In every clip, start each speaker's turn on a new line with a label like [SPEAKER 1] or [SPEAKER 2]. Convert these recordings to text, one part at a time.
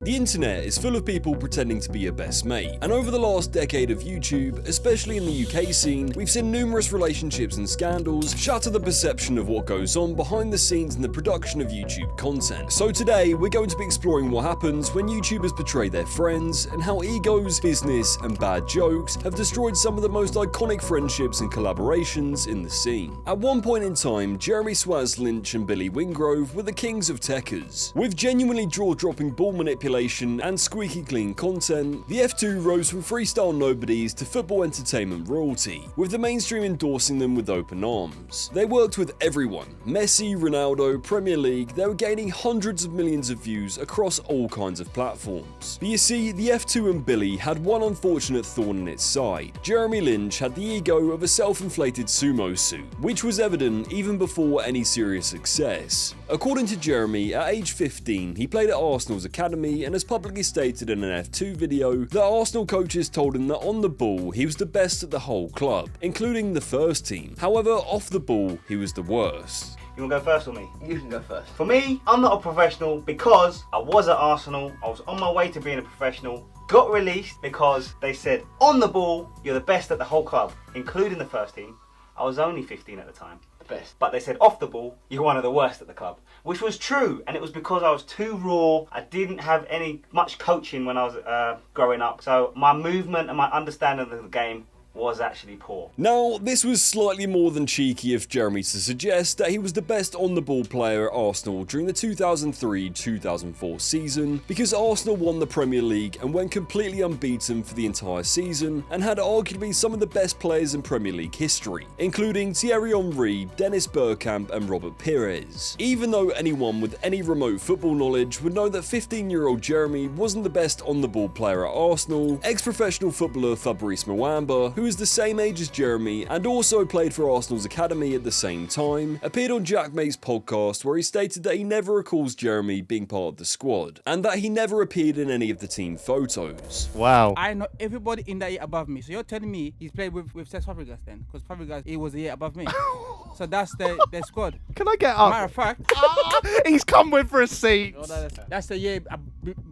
[SPEAKER 1] The internet is full of people pretending to be your best mate, and over the last decade of YouTube, especially in the UK scene, we've seen numerous relationships and scandals shatter the perception of what goes on behind the scenes in the production of YouTube content. So today, we're going to be exploring what happens when YouTubers betray their friends, and how egos, business, and bad jokes have destroyed some of the most iconic friendships and collaborations in the scene. At one point in time, Jeremy, Swaz, Lynch, and Billy Wingrove were the kings of techers. With genuinely jaw-dropping ball manipulation and squeaky clean content, the F2 rose from freestyle nobodies to football entertainment royalty, with the mainstream endorsing them with open arms. They worked with everyone: Messi, Ronaldo, Premier League. They were gaining hundreds of millions of views across all kinds of platforms. But you see, the F2 and Billy had one unfortunate thorn in its side. Jeremy Lynch had the ego of a self-inflated sumo suit, which was evident even before any serious success. According to Jeremy, at age 15, he played at Arsenal's academy and has publicly stated in an F2 video that Arsenal coaches told him that on the ball he was the best at the whole club, including the first team. However, off the ball he was the worst.
[SPEAKER 2] You want to go first or me?
[SPEAKER 3] You can go first.
[SPEAKER 2] For me, I'm not a professional because I was at Arsenal, I was on my way to being a professional, got released because they said on the ball you're the best at the whole club, including the first team. I was only 15 at the time.
[SPEAKER 3] Best.
[SPEAKER 2] But they said off the ball, you're one of the worst at the club, which was true, and it was because I was too raw. I didn't have much coaching when I was growing up, so my movement and my understanding of the game was actually poor.
[SPEAKER 1] Now, this was slightly more than cheeky of Jeremy to suggest that he was the best on-the-ball player at Arsenal during the 2003-2004 season, because Arsenal won the Premier League and went completely unbeaten for the entire season, and had arguably some of the best players in Premier League history, including Thierry Henry, Dennis Bergkamp, and Robert Pires. Even though anyone with any remote football knowledge would know that 15-year-old Jeremy wasn't the best on-the-ball player at Arsenal, ex-professional footballer Fabrice Muamba, who is the same age as Jeremy and also played for Arsenal's academy at the same time, appeared on Jack Mate's podcast where he stated that he never recalls Jeremy being part of the squad, and that he never appeared in any of the team photos.
[SPEAKER 4] Wow.
[SPEAKER 5] I know everybody in that year above me, so you're telling me he's played with Cesc Fabregas then? Because Fabregas, he was a year above me. So that's their squad.
[SPEAKER 4] Can I get up?
[SPEAKER 5] Matter of fact,
[SPEAKER 4] he's come with receipts.
[SPEAKER 5] that's the year,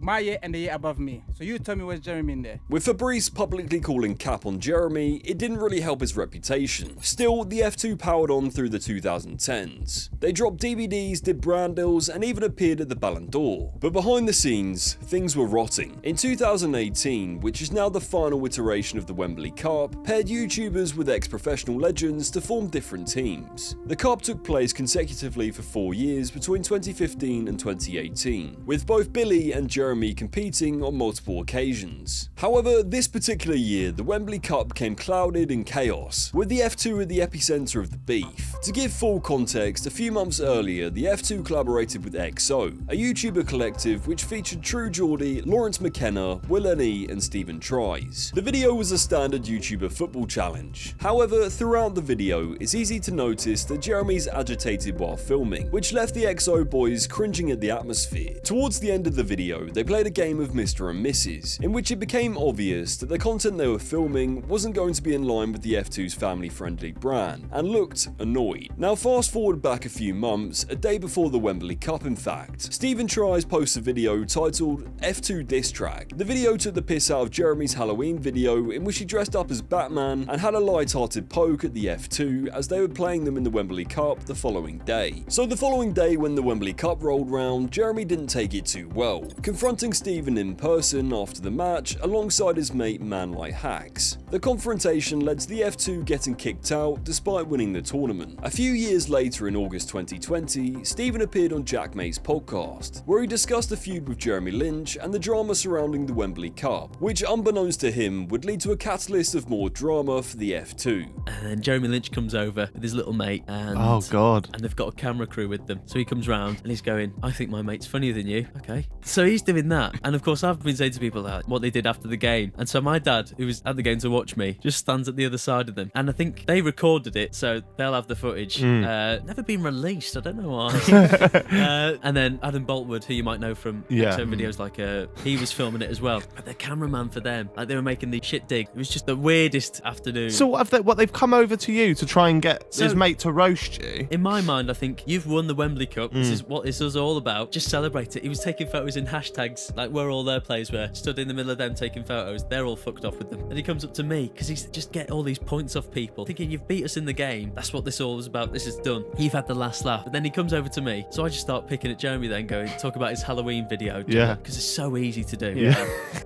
[SPEAKER 5] my year and the year above me. So you tell me where's Jeremy in there?
[SPEAKER 1] With Fabrice publicly calling cap on Jeremy, it didn't really help his reputation. Still, the F2 powered on through the 2010s. They dropped DVDs, did brand deals, and even appeared at the Ballon d'Or. But behind the scenes, things were rotting. In 2018, which is now the final iteration of the Wembley Cup, paired YouTubers with ex-professional legends to form different teams. The Cup took place consecutively for 4 years between 2015 and 2018, with both Billy and Jeremy competing on multiple occasions. However, this particular year, the Wembley Cup came clouded in chaos, with the F2 at the epicenter of the beef. To give full context, a few months earlier, the F2 collaborated with XO, a YouTuber collective which featured True Geordie, Laurence McKenna, Will N.E. and Stephen Tries. The video was a standard YouTuber football challenge. However, throughout the video, it's easy to notice that Jeremy's agitated while filming, which left the XO boys cringing at the atmosphere. Towards the end of the video, they played a game of Mr. and Mrs., in which it became obvious that the content they were filming wasn't going to be in line with the F2's family-friendly brand, and looked annoyed. Now fast forward back a few months, a day before the Wembley Cup in fact, Stephen Tries posts a video titled F2 Diss Track. The video took the piss out of Jeremy's Halloween video, in which he dressed up as Batman and had a light-hearted poke at the F2 as they were playing them in the Wembley Cup the following day. So the following day when the Wembley Cup rolled round, Jeremy didn't take it too well, confronting Stephen in person after the match alongside his mate Manlight Hacks. The confrontation led to the F2 getting kicked out despite winning the tournament. A few years later in August 2020, Stephen appeared on Jack Mate's podcast, where he discussed a feud with Jeremy Lynch and the drama surrounding the Wembley Cup, which unbeknownst to him would lead to a catalyst of more drama for the F2.
[SPEAKER 6] And then Jeremy Lynch comes over with his little mate, and
[SPEAKER 4] Oh God.
[SPEAKER 6] and they've got a camera crew with them. So he comes round and he's going, I think my mate's funnier than you. Okay. So he's doing that. And of course I've been saying to people that what they did after the game. And so my dad, who was at the game to watch me, just stands at the other side of them. And I think they recorded it, so they'll have the footage. Never been released, I don't know why. And then Adam Boltwood, who you might know from XO videos, like he was filming it as well. But the cameraman for them, like they were making the shit dig. It was just the weirdest afternoon.
[SPEAKER 4] So they've come over to you to try and get his mate to roast you?
[SPEAKER 6] In my mind, I think you've won the Wembley Cup. This is what this is all about. Just celebrate it. He was taking photos in hashtags, like where all their players were, stood in the middle of them taking photos. They're all fucked off with them. And he comes up to me because he's just get all these points off people, thinking you've beat us in the game. That's what this all was about. This is done. You've had the last laugh. But then he comes over to me, so I just start picking at Jeremy, then going talk about his Halloween video. Because it's so easy to do.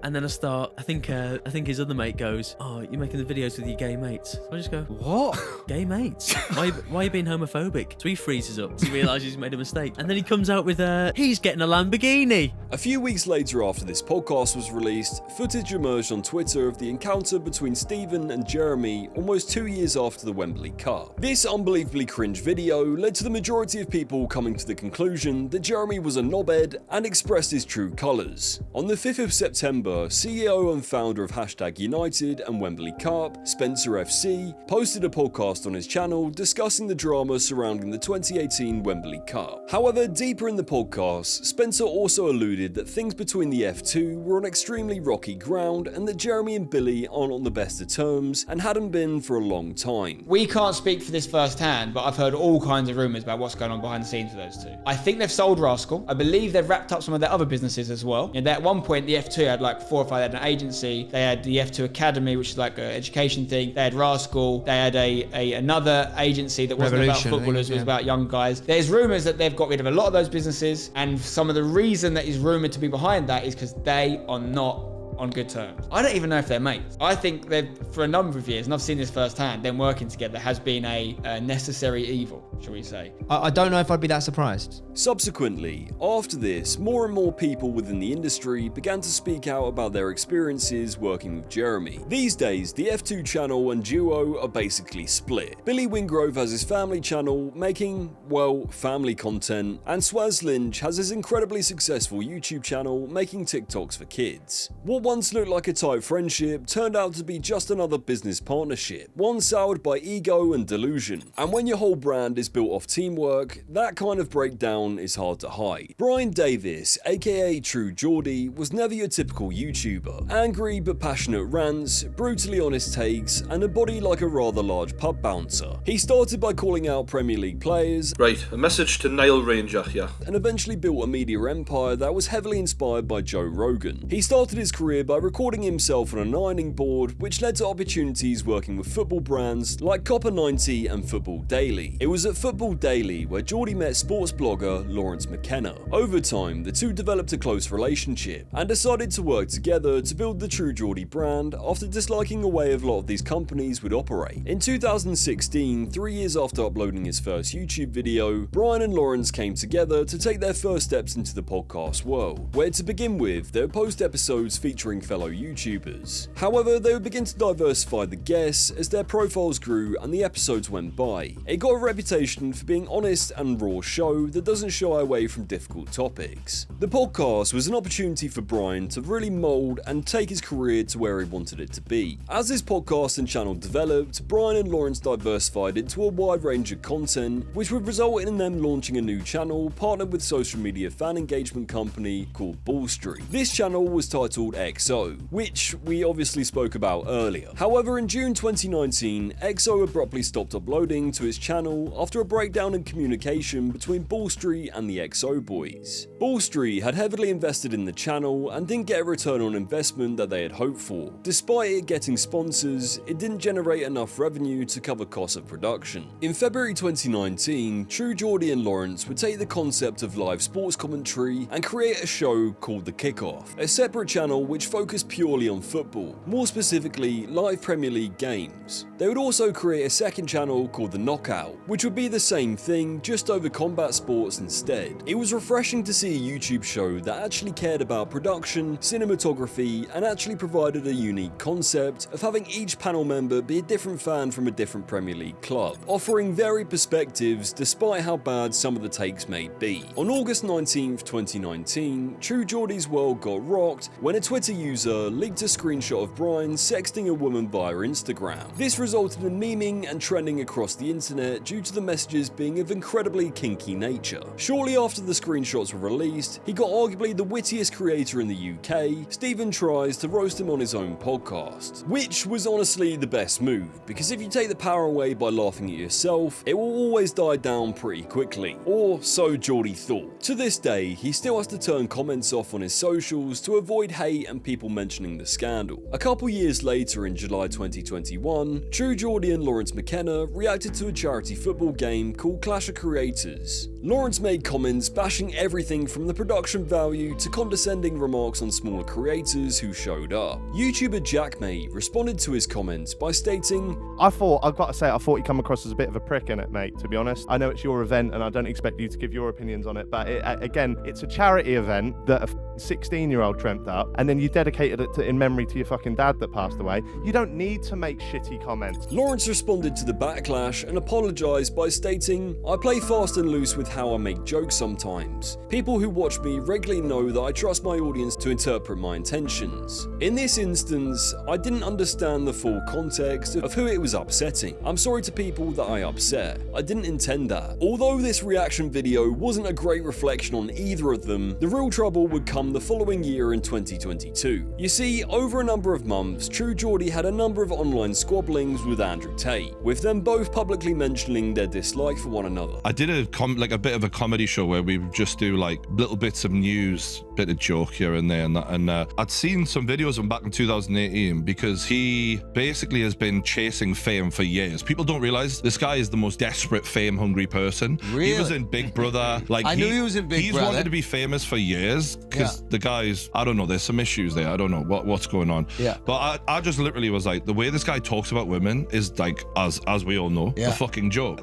[SPEAKER 6] And then I think his other mate goes, "Oh, you're making the videos with your gay mates." So I just go, "What? Gay mates? Why are you being homophobic?" So he freezes up. He realises he's made a mistake, and then he comes out with he's getting a Lamborghini.
[SPEAKER 1] A few weeks later, after this podcast was released, footage emerged on Twitter of the encounter between Stephen and Jeremy almost 2 years after the Wembley Cup. This unbelievably cringe video led to the majority of people coming to the conclusion that Jeremy was a knobhead and expressed his true colours. On the 5th of September, CEO and founder of #United and Wembley Cup, Spencer FC, posted a podcast on his channel discussing the drama surrounding the 2018 Wembley Cup. However, deeper in the podcast, Spencer also alluded that things between the F2 were on extremely rocky ground and that Jeremy and Billy aren't on the best of terms and hadn't been for a long time.
[SPEAKER 3] We can't speak for this firsthand, but I've heard all kinds of rumours about what's going on behind the scenes with those two. I think they've sold Rascal. I believe they've wrapped up some of their other businesses as well. And at one point, the F2 had like 4 or 5. They had an agency. They had the F2 Academy, which is like an education thing. They had Rascal. They had another agency that wasn't about footballers, it was about young guys. There's rumours that they've got rid of a lot of those businesses, and some of the reason that is rumoured to be behind that is because they are not on good terms. I don't even know if they're mates. I think they've, for a number of years, and I've seen this firsthand, them working together has been a necessary evil, shall we say.
[SPEAKER 7] I don't know if I'd be that surprised.
[SPEAKER 1] Subsequently, after this, more and more people within the industry began to speak out about their experiences working with Jeremy. These days, the F2 channel and duo are basically split. Billy Wingrove has his family channel making, well, family content, and Swaz Lynch has his incredibly successful YouTube channel making TikToks for kids. What once looked like a tight friendship turned out to be just another business partnership, one soured by ego and delusion. And when your whole brand is built off teamwork, that kind of breakdown is hard to hide. Brian Davis, aka True Geordie, was never your typical YouTuber. Angry but passionate rants, brutally honest takes, and a body like a rather large pub bouncer. He started by calling out Premier League players,
[SPEAKER 8] Right, a message to Niall Ranger here.
[SPEAKER 1] And eventually built a media empire that was heavily inspired by Joe Rogan. He started his career by recording himself on an ironing board, which led to opportunities working with football brands like Copper 90 and Football Daily. It was at Football Daily where Geordie met sports blogger Laurence McKenna. Over time, the two developed a close relationship and decided to work together to build the True Geordie brand after disliking a way a lot of these companies would operate. In 2016, 3 years after uploading his first YouTube video, Brian and Laurence came together to take their first steps into the podcast world, where to begin with, they would post episodes featuring fellow YouTubers. However, they would begin to diversify the guests as their profiles grew and the episodes went by. It got a reputation for being honest and raw show that doesn't shy away from difficult topics. The podcast was an opportunity for Brian to really mould and take his career to where he wanted it to be. As his podcast and channel developed, Brian and Laurence diversified into a wide range of content, which would result in them launching a new channel partnered with social media fan engagement company called Ball Street. This channel was titled XO, which we obviously spoke about earlier. However, in June 2019, XO abruptly stopped uploading to its channel after a breakdown in communication between Ball Street and the XO boys. Ball Street had heavily invested in the channel and didn't get a return on investment that they had hoped for. Despite it getting sponsors, it didn't generate enough revenue to cover costs of production. In February 2019, True Geordie and Laurence would take the concept of live sports commentary and create a show called The Kickoff, a separate channel which focused purely on football, more specifically live Premier League games. They would also create a second channel called The Knockout, which would be the same thing, just over combat sports instead. It was refreshing to see a YouTube show that actually cared about production, cinematography, and actually provided a unique concept of having each panel member be a different fan from a different Premier League club, offering varied perspectives despite how bad some of the takes may be. On August 19th, 2019, True Geordie's world got rocked when a Twitter Twitter user leaked a screenshot of Brian sexting a woman via Instagram. This resulted in memeing and trending across the internet due to the messages being of incredibly kinky nature. Shortly after the screenshots were released, he got arguably the wittiest creator in the UK, Stephen Tries, to roast him on his own podcast. Which was honestly the best move, because if you take the power away by laughing at yourself, it will always die down pretty quickly. Or so Geordie thought. To this day, he still has to turn comments off on his socials to avoid hate and people mentioning the scandal. A couple years later, in July 2021, True Geordie and Laurence McKenna reacted to a charity football game called Clash of Creators. Laurence made comments bashing everything from the production value to condescending remarks on smaller creators who showed up. YouTuber Jackmate responded to his comments by stating,
[SPEAKER 4] I've got to say, I thought you come across as a bit of a prick in it, mate, to be honest. I know it's your event and I don't expect you to give your opinions on it, but again, it's a charity event that a 16-year-old dreamt up, and then you dedicated it in memory to your fucking dad that passed away. You don't need to make shitty comments.
[SPEAKER 1] Laurence responded to the backlash and apologised by stating, I play fast and loose with how I make jokes sometimes. People who watch me regularly know that I trust my audience to interpret my intentions. In this instance, I didn't understand the full context of who it was upsetting. I'm sorry to people that I upset. I didn't intend that. Although this reaction video wasn't a great reflection on either of them, the real trouble would come the following year in 2022. You see, over a number of months, True Geordie had a number of online squabblings with Andrew Tate, with them both publicly mentioning their dislike for one another.
[SPEAKER 9] I did a bit of a comedy show where we would just do like little bits of news, bit of joke here and there, and I'd seen some videos of him back in 2018 because he basically has been chasing fame for years. People don't realize this guy is the most desperate fame-hungry person.
[SPEAKER 10] Really?
[SPEAKER 9] He was in Big Brother. Like
[SPEAKER 10] I knew he was in Big Brother.
[SPEAKER 9] He's wanted to be famous for years because the guy's, I don't know, there's some issues there. I don't know what's going on.
[SPEAKER 10] Yeah.
[SPEAKER 9] But I just literally was like, the way this guy talks about women is like, as we all know, a fucking joke.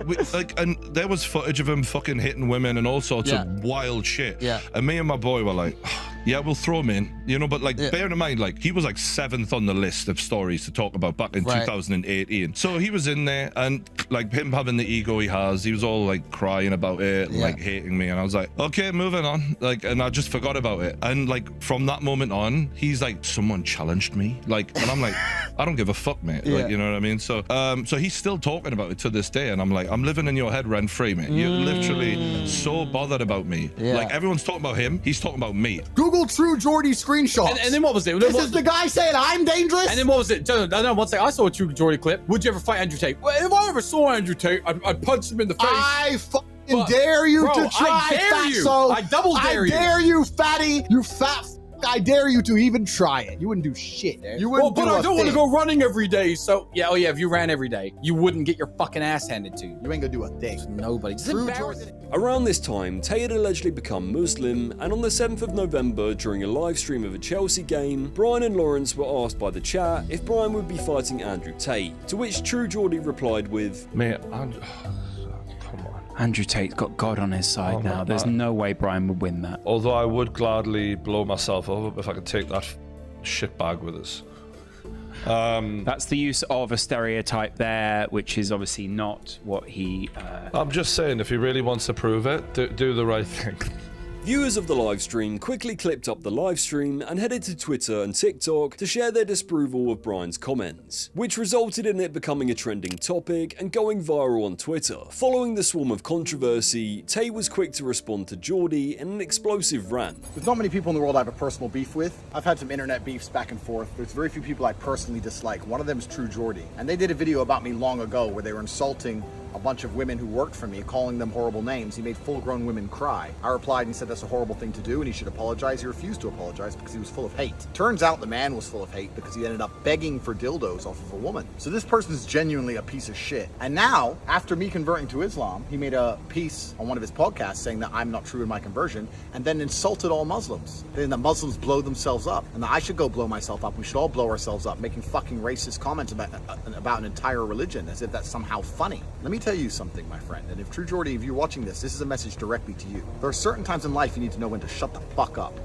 [SPEAKER 9] And there was footage of him fucking hitting women and all sorts of wild shit.
[SPEAKER 10] Yeah.
[SPEAKER 9] And me and my boy were like, yeah, we'll throw him in, you know, but like, bear in mind, like, he was like 7th on the list of stories to talk about back in 2018. So he was in there, and like him having the ego he has, he was all like crying about it, like hating me. And I was like, okay, moving on. Like, and I just forgot about it. And like, from that moment on, he's like, someone challenged me. Like, and I'm like, I don't give a fuck, mate. Like, you know what I mean? So, so he's still talking about it to this day. And I'm like, I'm living in your head rent free, mate. You're literally so bothered about me. Like, everyone's talking about him. He's talking about me.
[SPEAKER 10] Google True Geordie screenshots.
[SPEAKER 11] And then what was it?
[SPEAKER 10] This is the guy saying I'm dangerous?
[SPEAKER 11] And then what was it? No, one second. I saw a True Geordie clip. Would you ever fight Andrew Tate? Well, if I ever saw Andrew Tate, I'd punch him in the face.
[SPEAKER 10] I fucking dare you to try,
[SPEAKER 11] I dare you.
[SPEAKER 10] fatso.
[SPEAKER 11] I double dare you.
[SPEAKER 10] I dare you, fatty. You fat I dare you to even try it. You wouldn't do shit. You wouldn't
[SPEAKER 11] but I don't want to go running every day. So, if you ran every day, you wouldn't get your fucking ass handed to you.
[SPEAKER 10] You ain't gonna do a thing.
[SPEAKER 11] Nobody. It's embarrassing.
[SPEAKER 1] Around this time, Tate had allegedly become Muslim, and on the 7th of November, during a live stream of a Chelsea game, Brian and Laurence were asked by the chat if Brian would be fighting Andrew Tate, to which True Geordie replied with,
[SPEAKER 12] Mate, Andrew Tate's got God on his side now. There's no way Brian would win that.
[SPEAKER 9] Although I would gladly blow myself up if I could take that shit bag with us.
[SPEAKER 12] That's the use of a stereotype there, which is obviously not what he...
[SPEAKER 9] I'm just saying, if he really wants to prove it, do the right thing.
[SPEAKER 1] Viewers of the livestream quickly clipped up the livestream and headed to Twitter and TikTok to share their disapproval of Brian's comments, which resulted in it becoming a trending topic and going viral on Twitter. Following the swarm of controversy, Tate was quick to respond to Geordie in an explosive rant.
[SPEAKER 13] There's not many people in the world I have a personal beef with. I've had some internet beefs back and forth. There's very few people I personally dislike. One of them is True Geordie. And they did a video about me long ago where they were insulting a bunch of women who worked for me, calling them horrible names. He made full-grown women cry. I replied and said that's a horrible thing to do and he should apologize. He refused to apologize because he was full of hate. Turns out the man was full of hate because he ended up begging for dildos off of a woman. So this person is genuinely a piece of shit. And now, after me converting to Islam, he made a piece on one of his podcasts saying that I'm not true in my conversion and then insulted all Muslims. Then the Muslims blow themselves up and that I should go blow myself up. We should all blow ourselves up, making fucking racist comments about an entire religion as if that's somehow funny. Let me tell you something, my friend, and if True Geordie, if you're watching this is a message directly to you. There are certain times in life you need to know when to shut the fuck up.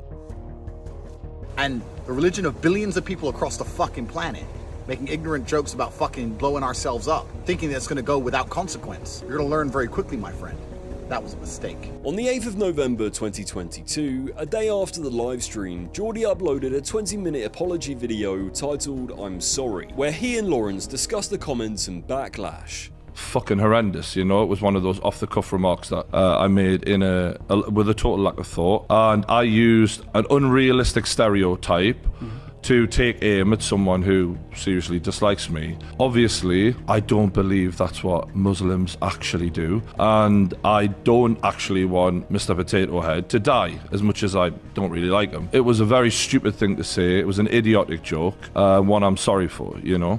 [SPEAKER 13] And the religion of billions of people across the fucking planet making ignorant jokes about fucking blowing ourselves up, thinking that's gonna go without consequence. You're gonna learn very quickly, my friend. That was a mistake.
[SPEAKER 1] On the 8th of November 2022, a day after the livestream, Geordie uploaded a 20-minute apology video titled I'm Sorry, where he and Laurence discussed the comments and backlash.
[SPEAKER 9] Fucking horrendous, you know. It was one of those off-the-cuff remarks that I made in with a total lack of thought, and I used an unrealistic stereotype to take aim at someone who seriously dislikes me. Obviously, I don't believe that's what Muslims actually do, and I don't actually want Mr. Potato Head to die, as much as I don't really like him. It was a very stupid thing to say. It was an idiotic joke, one I'm sorry for, you know.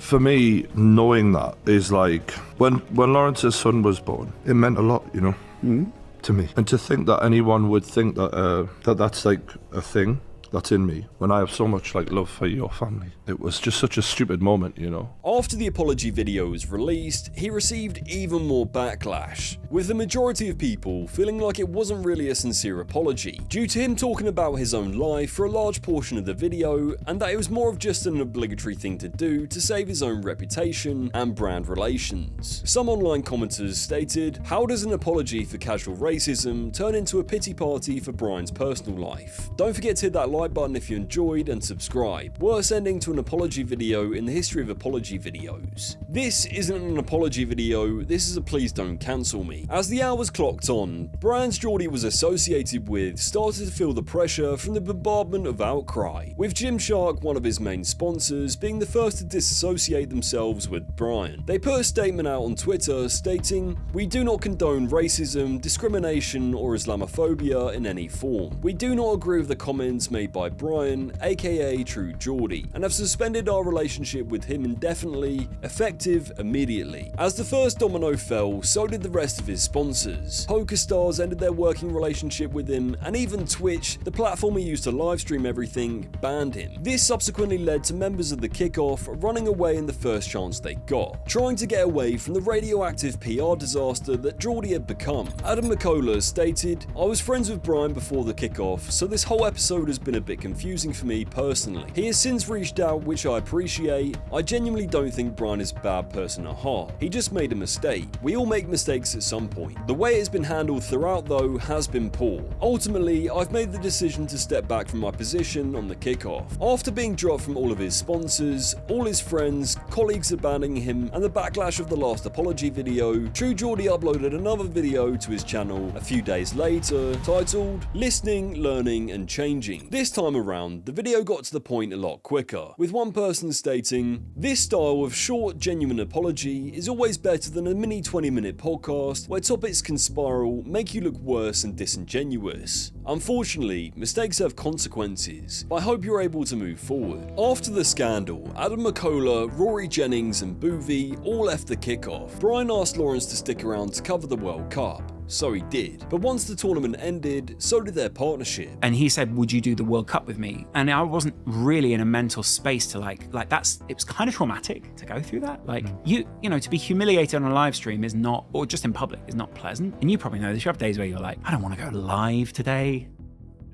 [SPEAKER 9] For me, knowing that is like, when Laurence's son was born, it meant a lot, you know, to me. And to think that anyone would think that that's like a thing that's in me, when I have so much like love for your family. It was just such a stupid moment, you know.
[SPEAKER 1] After the apology video was released, he received even more backlash, with the majority of people feeling like it wasn't really a sincere apology, due to him talking about his own life for a large portion of the video, and that it was more of just an obligatory thing to do to save his own reputation and brand relations. Some online commenters stated, how does an apology for casual racism turn into a pity party for Brian's personal life? Don't forget to hit that like button if you enjoyed and subscribe. Worst ending to an apology video in the history of apology videos. This isn't an apology video, this is a please don't cancel me. As the hours clocked on, brands Geordie was associated with started to feel the pressure from the bombardment of outcry, with Gymshark, one of his main sponsors, being the first to disassociate themselves with Brian. They put a statement out on Twitter stating, we do not condone racism, discrimination or Islamophobia in any form. We do not agree with the comments made by Brian, aka True Geordie, and have suspended our relationship with him indefinitely, effective immediately. As the first domino fell, so did the rest of his sponsors. PokerStars ended their working relationship with him, and even Twitch, the platform he used to livestream everything, banned him. This subsequently led to members of the Kickoff running away in the first chance they got, trying to get away from the radioactive PR disaster that Geordie had become. Adam McCullough stated, I was friends with Brian before the Kickoff, so this whole episode has been a bit confusing for me personally. He has since reached out, which I appreciate. I genuinely don't think Brian is a bad person at heart. He just made a mistake. We all make mistakes at some point. The way it's been handled throughout though has been poor. Ultimately, I've made the decision to step back from my position on the Kickoff. After being dropped from all of his sponsors, all his friends, colleagues abandoning him, and the backlash of the last apology video, True Geordie uploaded another video to his channel a few days later titled Listening, Learning and Changing. This time around, the video got to the point a lot quicker, with one person stating, this style of short, genuine apology is always better than a mini 20-minute podcast where topics can spiral, make you look worse and disingenuous. Unfortunately, mistakes have consequences, but I hope you're able to move forward. After the scandal, Adam McCullough, Rory Jennings and Boovie all left the Kickoff. Brian asked Laurence to stick around to cover the World Cup. So he did. But once the tournament ended, so did their partnership.
[SPEAKER 14] And he said, would you do the World Cup with me? And I wasn't really in a mental space to it was kind of traumatic to go through that. Like, you know, to be humiliated on a live stream is not, or just in public, is not pleasant. And you probably know this, you have days where you're like, I don't want to go live today.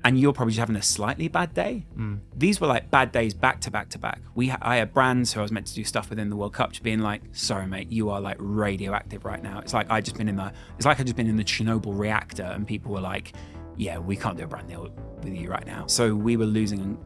[SPEAKER 14] And you're probably just having a slightly bad day. These were like bad days back to back to back. I had brands who I was meant to do stuff within the World Cup just being like, sorry mate, you are like radioactive right now. It's like I'd just been in the Chernobyl reactor and people were like, yeah, we can't do a brand deal with you right now. So we were losing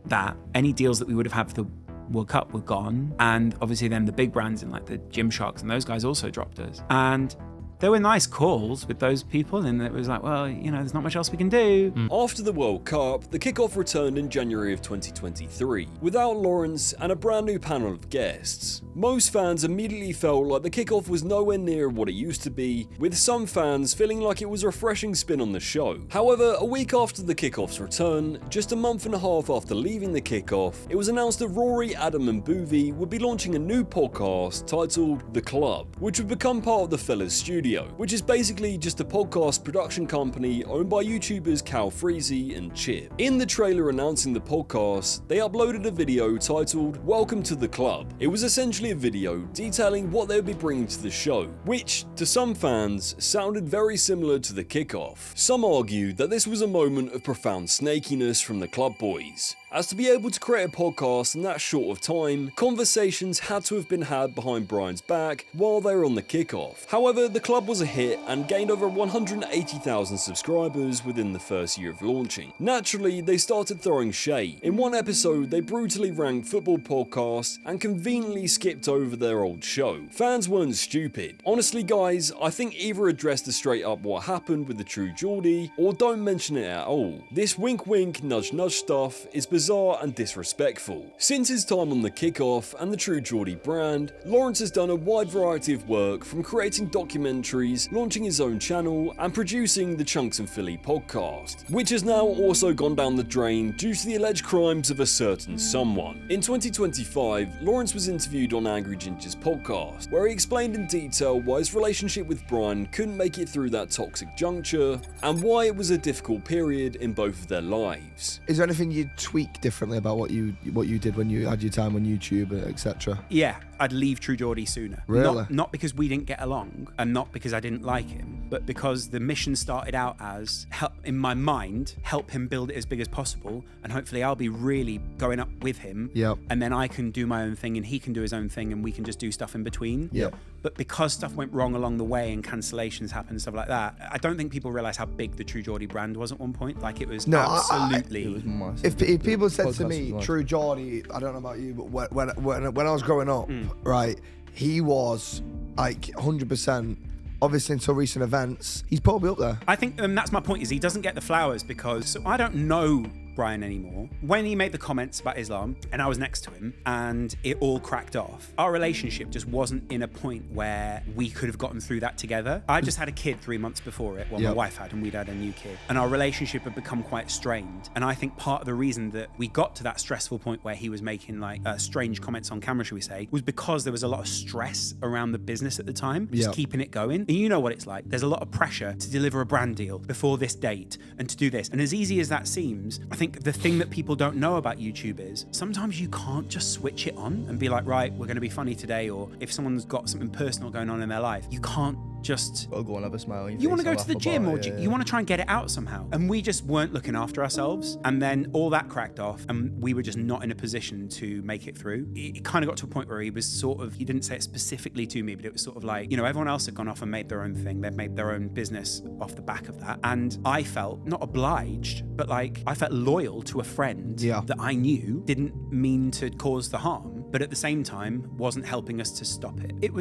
[SPEAKER 14] that. Any deals that we would have had for the World Cup were gone. And obviously then the big brands in like the Gymsharks and those guys also dropped us. And there were nice calls with those people, and it was like, well, you know, there's not much else we can do.
[SPEAKER 1] After the World Cup, the Kickoff returned in January of 2023, without Laurence and a brand new panel of guests. Most fans immediately felt like the Kickoff was nowhere near what it used to be, with some fans feeling like it was a refreshing spin on the show. However, a week after the Kickoff's return, just a month and a half after leaving the Kickoff, it was announced that Rory, Adam and Boovie would be launching a new podcast titled The Club, which would become part of the Fellas Studio, which is basically just a podcast production company owned by YouTubers Cal Freezy and Chip. In the trailer announcing the podcast, they uploaded a video titled Welcome to the Club. It was essentially essentially a video detailing what they would be bringing to the show, which, to some fans, sounded very similar to the kickoff. Some argued that this was a moment of profound snakiness from the club boys, as to be able to create a podcast in that short of time, conversations had to have been had behind Brian's back while they were on the kickoff. However, the club was a hit and gained over 180,000 subscribers within the first year of launching. Naturally, they started throwing shade. In one episode, they brutally ranked football podcasts and conveniently skipped over their old show. Fans weren't stupid. Honestly guys, I think either address the straight up what happened with the true Geordie, or don't mention it at all. This wink wink nudge nudge stuff is bizarre and disrespectful. Since his time on the kickoff and the True Geordie brand, Laurence has done a wide variety of work, from creating documentaries, launching his own channel, and producing the Chunks and Philly podcast, which has now also gone down the drain due to the alleged crimes of a certain someone. In 2025, Laurence was interviewed on Angry Ginger's podcast, where he explained in detail why his relationship with Brian couldn't make it through that toxic juncture, and why it was a difficult period in both of their lives.
[SPEAKER 15] Is there anything you'd tweak differently about what you did when you had your time on YouTube, etc.?
[SPEAKER 14] Yeah, I'd leave True Geordie sooner.
[SPEAKER 15] Really?
[SPEAKER 14] Not because we didn't get along, and not because I didn't like him, but because the mission started out as, in my mind, help him build it as big as possible, and hopefully I'll be really going up with him, and then I can do my own thing and he can do his own thing and we can just do stuff in between. But because stuff went wrong along the way and cancellations happened and stuff like that, I don't think people realise how big the True Geordie brand was at one point. Like, it was absolutely...
[SPEAKER 15] it was massive. If people said to me, True Geordie, I don't know about you, but when I was growing up, right, he was like 100%. Obviously, until recent events, he's probably up there.
[SPEAKER 14] I think that's my point, is he doesn't get the flowers because I don't know Brian anymore. When he made the comments about Islam and I was next to him and it all cracked off, our relationship just wasn't in a point where we could have gotten through that together. I just had a kid 3 months before it, my wife had, and we'd had a new kid, and our relationship had become quite strained. And I think part of the reason that we got to that stressful point where he was making like strange comments on camera, should we say, was because there was a lot of stress around the business at the time, just keeping it going. And you know what it's like. There's a lot of pressure to deliver a brand deal before this date and to do this. And as easy as that seems, I think the thing that people don't know about YouTube is sometimes you can't just switch it on and be like, right, we're going to be funny today. Or if someone's got something personal going on in their life, you can't just
[SPEAKER 15] go and have a smile.
[SPEAKER 14] You want to go to the gym, or you want to try and get it out somehow. And we just weren't looking after ourselves. And then all that cracked off and we were just not in a position to make it through. It kind of got to a point where he was sort of, he didn't say it specifically to me, but it was sort of like, you know, everyone else had gone off and made their own thing. They've made their own business off the back of that. And I felt not obliged, but like I felt loyal to a friend that I knew didn't mean to cause the harm, but at the same time wasn't helping us to stop it.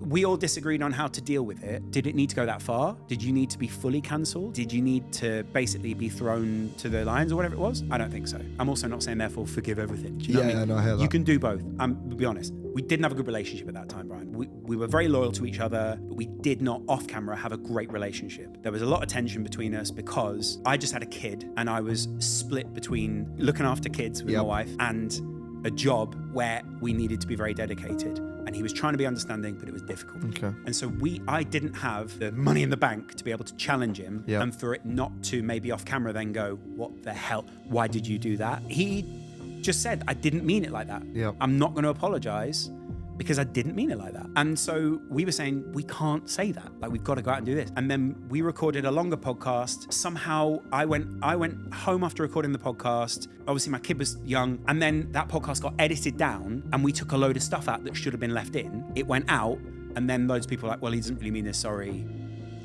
[SPEAKER 14] We all disagreed on how to deal with it. Did it need to go that far? Did you need to be fully cancelled? Did you need to basically be thrown to the lions or whatever it was? I don't think so. I'm also not saying therefore forgive everything. Do you know what I mean?
[SPEAKER 15] No, I hear that.
[SPEAKER 14] You can do both. To be honest, we didn't have a good relationship at that time, Brian. We were very loyal to each other, but we did not off camera have a great relationship. There was a lot of tension between us because I just had a kid and I was split between looking after kids with my wife and a job where we needed to be very dedicated. And he was trying to be understanding, but it was difficult. And so I didn't have the money in the bank to be able to challenge him, and for it not to maybe off camera then go, what the hell? Why did you do that? He just said, I didn't mean it like that. I'm not going to apologize because I didn't mean it like that. And so we were saying, we can't say that. Like, we've got to go out and do this. And then we recorded a longer podcast. Somehow I went home after recording the podcast. Obviously my kid was young. And then that podcast got edited down and we took a load of stuff out that should have been left in. It went out. And then loads of people were like, well, he doesn't really mean this, sorry.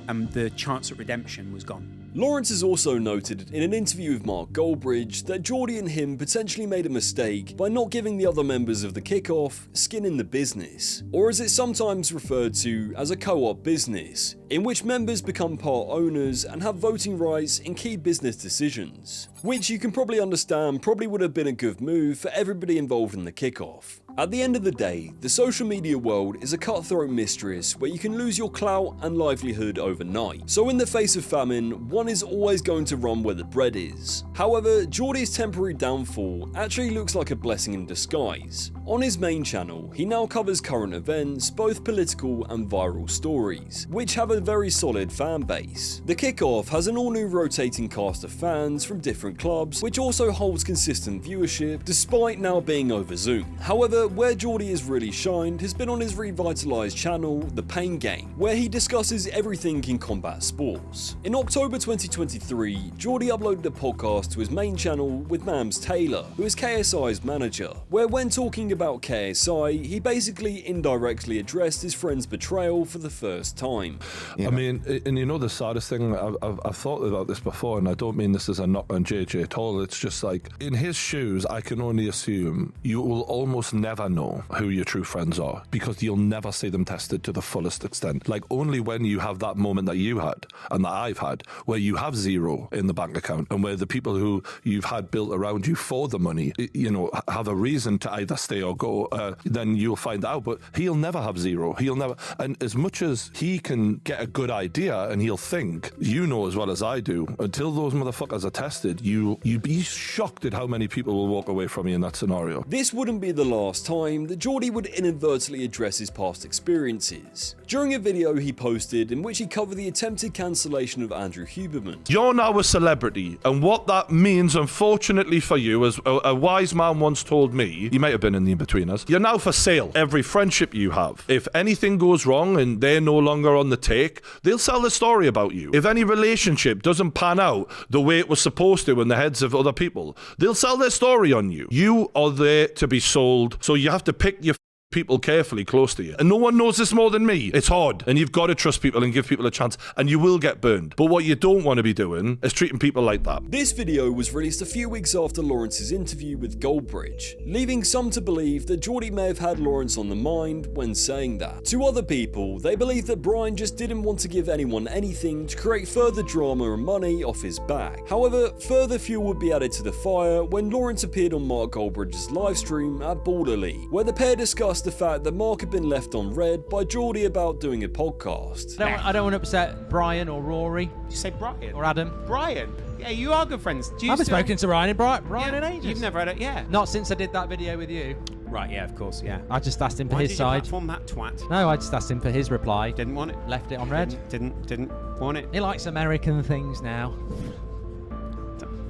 [SPEAKER 14] And the chance at redemption was gone.
[SPEAKER 1] Laurence has also noted in an interview with Mark Goldbridge that Geordie and him potentially made a mistake by not giving the other members of the kickoff skin in the business, or as it's sometimes referred to as a co-op business, in which members become part owners and have voting rights in key business decisions, which you can probably understand probably would have been a good move for everybody involved in the kickoff. At the end of the day, the social media world is a cutthroat mistress where you can lose your clout and livelihood overnight. So in the face of famine, one is always going to run where the bread is. However, Geordie's temporary downfall actually looks like a blessing in disguise. On his main channel, he now covers current events, both political and viral stories, which have a very solid fan base. The kickoff has an all-new rotating cast of fans from different clubs, which also holds consistent viewership despite now being over Zoom. However, However, where Geordie has really shined has been on his revitalised channel, The Pain Game, where he discusses everything in combat sports. In October 2023, Geordie uploaded a podcast to his main channel with Mams Taylor, who is KSI's manager, where when talking about KSI, he basically indirectly addressed his friend's betrayal for the first time.
[SPEAKER 9] I mean, and you know the saddest thing, I've thought about this before, and I don't mean this as a knock on JJ at all, it's just like, in his shoes, I can only assume you will almost never know who your true friends are, because you'll never see them tested to the fullest extent. Like, only when you have that moment that you had, and that I've had, where you have zero in the bank account, and where the people who you've had built around you for the money, you know, have a reason to either stay or go, then you'll find out. But he'll never have zero. He'll never. And as much as he can get a good idea, and he'll think, you know as well as I do, until those motherfuckers are tested, you'd be shocked at how many people will walk away from you in that scenario.
[SPEAKER 1] This wouldn't be the last time that Geordie would inadvertently address his past experiences. During a video he posted in which he covered the attempted cancellation of Andrew Huberman.
[SPEAKER 9] You're now a celebrity, and what that means, unfortunately for you, as a wise man once told me, he might have been in the in-betweeners, you're now for sale. Every friendship you have, if anything goes wrong and they're no longer on the take, they'll sell the story about you. If any relationship doesn't pan out the way it was supposed to in the heads of other people, they'll sell their story on you. You are there to be sold, so you have to pick your people carefully close to you. And no one knows this more than me. It's hard, and you've got to trust people and give people a chance, and you will get burned. But what you don't want to be doing is treating people like that.
[SPEAKER 1] This video was released a few weeks after Laurence's interview with Goldbridge, leaving some to believe that Geordie may have had Laurence on the mind when saying that. To other people, they believe that Brian just didn't want to give anyone anything to create further drama and money off his back. However, further fuel would be added to the fire when Laurence appeared on Mark Goldbridge's livestream at Borderly, where the pair discussed the fact that Mark had been left on red by Geordie about doing a podcast.
[SPEAKER 16] I don't want to upset Brian or Rory.
[SPEAKER 12] Did you say Brian?
[SPEAKER 16] Or Adam.
[SPEAKER 12] Brian? Yeah, you are good friends.
[SPEAKER 16] I haven't spoken to Brian in ages.
[SPEAKER 12] You've never had it, yeah.
[SPEAKER 16] Not since I did that video with you.
[SPEAKER 12] Right, yeah, of course, yeah.
[SPEAKER 16] I just asked him for
[SPEAKER 12] Why
[SPEAKER 16] his
[SPEAKER 12] did
[SPEAKER 16] side.
[SPEAKER 12] You platform that twat?
[SPEAKER 16] No, I just asked him for his reply.
[SPEAKER 12] Didn't want it.
[SPEAKER 16] Left it on red.
[SPEAKER 12] Didn't want it.
[SPEAKER 16] He likes American things now.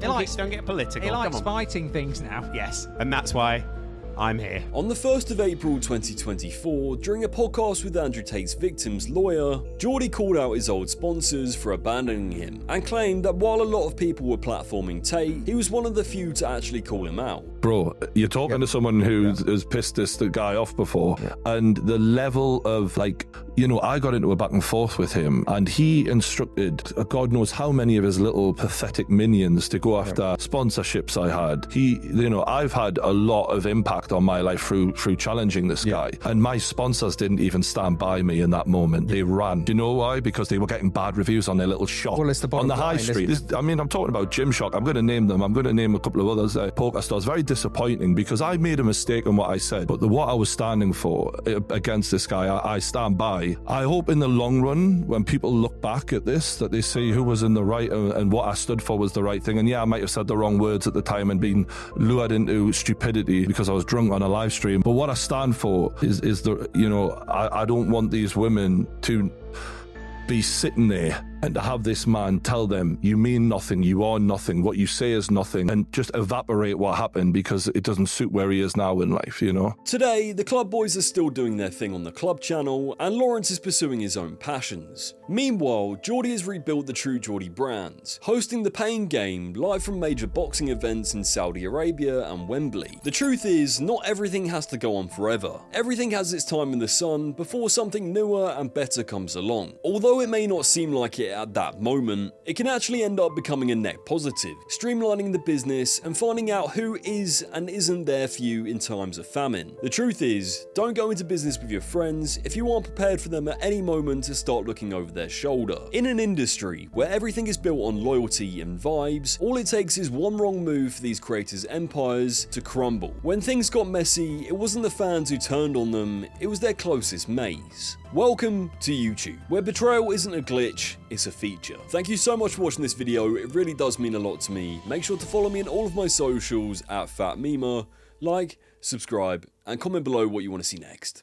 [SPEAKER 12] Don't get political.
[SPEAKER 16] He likes fighting things now.
[SPEAKER 12] Yes, and that's why I'm here.
[SPEAKER 1] On the 1st of April 2024, during a podcast with Andrew Tate's victim's lawyer, Geordie called out his old sponsors for abandoning him and claimed that while a lot of people were platforming Tate, he was one of the few to actually call him out.
[SPEAKER 9] Bro, you're talking to someone who's pissed this guy off before, and the level of, like, you know, I got into a back and forth with him, and he instructed God knows how many of his little pathetic minions to go after sponsorships I had. You know, I've had a lot of impact on my life through challenging this guy, and my sponsors didn't even stand by me in that moment. They ran. Do you know why? Because they were getting bad reviews on their little shop on the high street. I mean, I'm talking about Gymshark. I'm going to name them. I'm going to name a couple of others. Poker stores. Very disappointing because I made a mistake in what I said, but what I was standing for against this guy, I stand by. I hope in the long run, when people look back at this, that they see who was in the right and what I stood for was the right thing. And yeah, I might have said the wrong words at the time and been lured into stupidity because I was drunk on a live stream. But what I stand for is the, you know, I don't want these women to be sitting there and to have this man tell them, you mean nothing, you are nothing, what you say is nothing, and just evaporate what happened because it doesn't suit where he is now in life, you know?
[SPEAKER 1] Today, the Club Boys are still doing their thing on the Club channel, and Laurence is pursuing his own passions. Meanwhile, Geordie has rebuilt the True Geordie brand, hosting the Pain Game live from major boxing events in Saudi Arabia and Wembley. The truth is, not everything has to go on forever. Everything has its time in the sun before something newer and better comes along. Although it may not seem like it at that moment, it can actually end up becoming a net positive, streamlining the business and finding out who is and isn't there for you in times of famine. The truth is, don't go into business with your friends if you aren't prepared for them at any moment to start looking over their shoulder. In an industry where everything is built on loyalty and vibes, all it takes is one wrong move for these creators' empires to crumble. When things got messy, it wasn't the fans who turned on them, it was their closest mates. Welcome to YouTube, where betrayal isn't a glitch, it's a feature. Thank you so much for watching this video, it really does mean a lot to me. Make sure to follow me on all of my socials at Phat Mima, like, subscribe, and comment below what you want to see next.